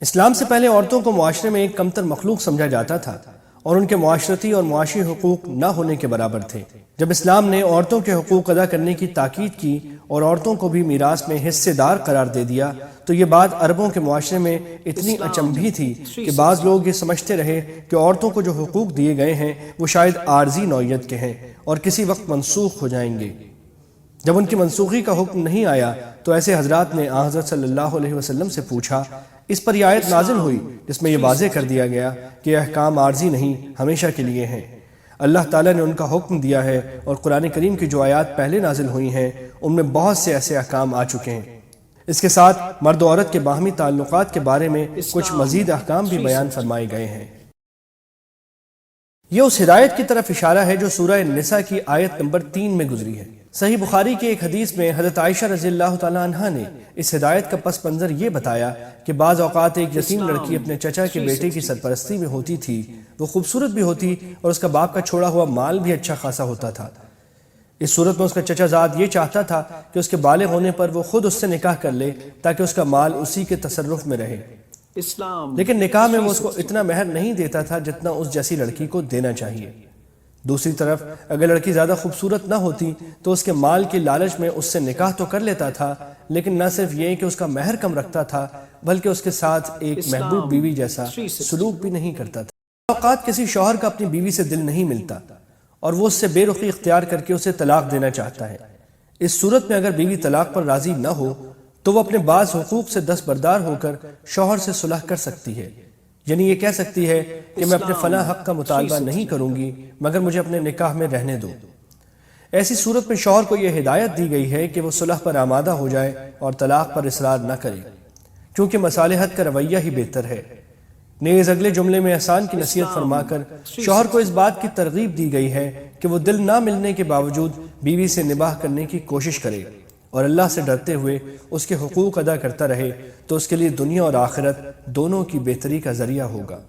اسلام سے پہلے عورتوں کو معاشرے میں ایک کمتر مخلوق سمجھا جاتا تھا اور ان کے معاشرتی اور معاشی حقوق نہ ہونے کے برابر تھے۔ جب اسلام نے عورتوں کے حقوق ادا کرنے کی تاکید کی اور عورتوں کو بھی میراث میں حصے دار قرار دے دیا تو یہ بات عربوں کے معاشرے میں اتنی اچنبھی تھی کہ بعض لوگ یہ سمجھتے رہے کہ عورتوں کو جو حقوق دیے گئے ہیں وہ شاید عارضی نوعیت کے ہیں اور کسی وقت منسوخ ہو جائیں گے۔ جب ان کی منسوخی کا حکم نہیں آیا تو ایسے حضرات نے حضرت صلی اللہ علیہ وسلم سے پوچھا۔ اس پر یہ آیت نازل ہوئی جس میں یہ واضح کر دیا گیا کہ یہ احکام عارضی نہیں، ہمیشہ کے لیے ہیں۔ اللہ تعالیٰ نے ان کا حکم دیا ہے اور قرآن کریم کی جو آیات پہلے نازل ہوئی ہیں ان میں بہت سے ایسے احکام آ چکے ہیں۔ اس کے ساتھ مرد و عورت کے باہمی تعلقات کے بارے میں کچھ مزید احکام بھی بیان فرمائے گئے ہیں۔ یہ اس ہدایت کی طرف اشارہ ہے جو سورہ النساء کی آیت نمبر 3 میں گزری ہے۔ صحیح بخاری کے ایک حدیث میں حضرت عائشہ رضی اللہ تعالی عنہا نے اس ہدایت کا پس منظر یہ بتایا کہ بعض اوقات ایک یتیم لڑکی اپنے چچا کے بیٹے کی سرپرستی میں ہوتی تھی، وہ خوبصورت بھی ہوتی اور اس کا باپ کا چھوڑا ہوا مال بھی اچھا خاصا ہوتا تھا۔ اس صورت میں اس کا چچا زاد یہ چاہتا تھا کہ اس کے بالغ ہونے پر وہ خود اس سے نکاح کر لے تاکہ اس کا مال اسی کے تصرف میں رہے، لیکن نکاح میں وہ اس کو اتنا مہر نہیں دیتا تھا جتنا اس جیسی لڑکی کو دینا چاہیے۔ دوسری طرف اگر لڑکی زیادہ خوبصورت نہ ہوتی تو اس کے مال کی لالچ میں اس سے نکاح تو کر لیتا تھا، لیکن نہ صرف یہ کہ اس کا مہر کم رکھتا تھا بلکہ اس کے ساتھ ایک محبوب بیوی جیسا سلوک بھی نہیں کرتا تھا۔ اوقات کسی شوہر کا اپنی بیوی سے دل نہیں ملتا اور وہ اس سے بے رخی اختیار کر کے اسے طلاق دینا چاہتا ہے۔ اس صورت میں اگر بیوی طلاق پر راضی نہ ہو تو وہ اپنے بعض حقوق سے دستبردار ہو کر شوہر سے صلح کر سکتی ہے، یعنی یہ کہہ سکتی ہے کہ میں اپنے فلاں حق کا مطالبہ نہیں کروں گی مگر مجھے اپنے نکاح میں رہنے دو۔ ایسی صورت میں شوہر کو یہ ہدایت دی گئی ہے کہ وہ صلح پر آمادہ ہو جائے اور طلاق پر اصرار نہ کرے، کیونکہ مصالحت کا رویہ ہی بہتر ہے۔ نیز اگلے جملے میں احسان کی نصیحت فرما کر شوہر کو اس بات کی ترغیب دی گئی ہے کہ وہ دل نہ ملنے کے باوجود بیوی سے نباہ کرنے کی کوشش کرے اور اللہ سے ڈرتے ہوئے اس کے حقوق ادا کرتا رہے تو اس کے لیے دنیا اور آخرت دونوں کی بہتری کا ذریعہ ہوگا۔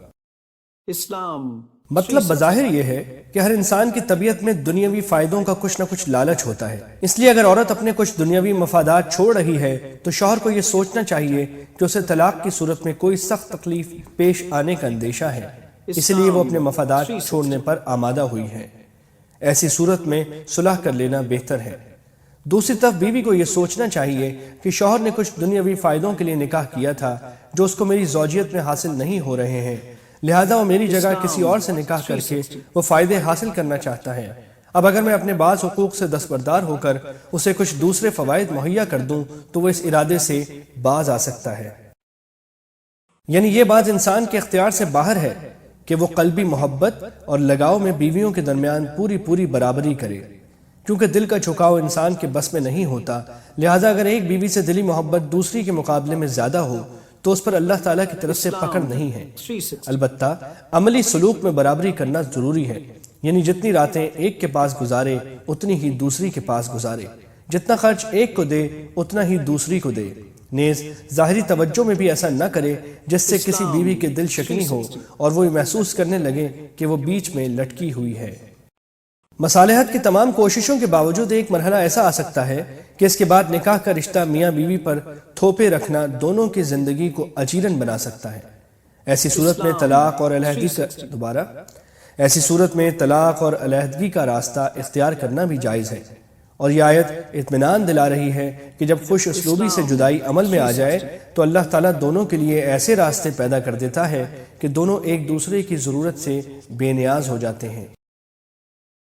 مطلب بظاہر یہ ہے کہ ہر انسان کی طبیعت میں دنیاوی فائدوں کا کچھ نہ کچھ لالچ ہوتا ہے، اس لیے اگر عورت اپنے کچھ دنیاوی مفادات چھوڑ رہی ہے تو شوہر کو یہ سوچنا چاہیے کہ اسے طلاق کی صورت میں کوئی سخت تکلیف پیش آنے کا اندیشہ ہے، اس لیے وہ اپنے مفادات چھوڑنے پر آمادہ ہوئی ہے۔ ایسی صورت میں صلح کر لینا بہتر ہے۔ دوسری طرف بیوی کو یہ سوچنا چاہیے کہ شوہر نے کچھ دنیاوی فائدوں کے لیے نکاح کیا تھا جو اس کو میری زوجیت میں حاصل نہیں ہو رہے ہیں، لہذا وہ میری جگہ کسی اور سے نکاح کر کے وہ فائدے حاصل کرنا چاہتا ہے۔ اب اگر میں اپنے بعض حقوق سے دستبردار ہو کر اسے کچھ دوسرے فوائد مہیا کر دوں تو وہ اس ارادے سے باز آ سکتا ہے۔ یعنی یہ بات انسان کے اختیار سے باہر ہے کہ وہ قلبی محبت اور لگاؤ میں بیویوں کے درمیان پوری برابری کرے، کیونکہ دل کا جھکاؤ انسان کے بس میں نہیں ہوتا، لہٰذا اگر ایک بیوی سے دلی محبت دوسری کے مقابلے میں زیادہ ہو تو اس پر اللہ تعالیٰ کی طرف سے پکڑ نہیں ہے۔ البتہ عملی سلوک میں برابری کرنا ضروری ہے، یعنی جتنی راتیں ایک کے پاس گزارے اتنی ہی دوسری کے پاس گزارے، جتنا خرچ ایک کو دے اتنا ہی دوسری کو دے۔ نیز ظاہری توجہ میں بھی ایسا نہ کرے جس سے کسی بیوی کے دل شکنی ہو اور وہ محسوس کرنے لگے کہ وہ بیچ میں لٹکی ہوئی ہے۔ مصالحت کی تمام کوششوں کے باوجود ایک مرحلہ ایسا آ سکتا ہے کہ اس کے بعد نکاح کا رشتہ میاں بیوی پر تھوپے رکھنا دونوں کی زندگی کو اجیرن بنا سکتا ہے۔ ایسی صورت میں طلاق اور علیحدگی کا راستہ اختیار کرنا بھی جائز ہے، اور یہ آیت اطمینان دلا رہی ہے کہ جب خوش اسلوبی سے جدائی عمل میں آ جائے تو اللہ تعالیٰ دونوں کے لیے ایسے راستے پیدا کر دیتا ہے کہ دونوں ایک دوسرے کی ضرورت سے بے نیاز ہو جاتے ہیں۔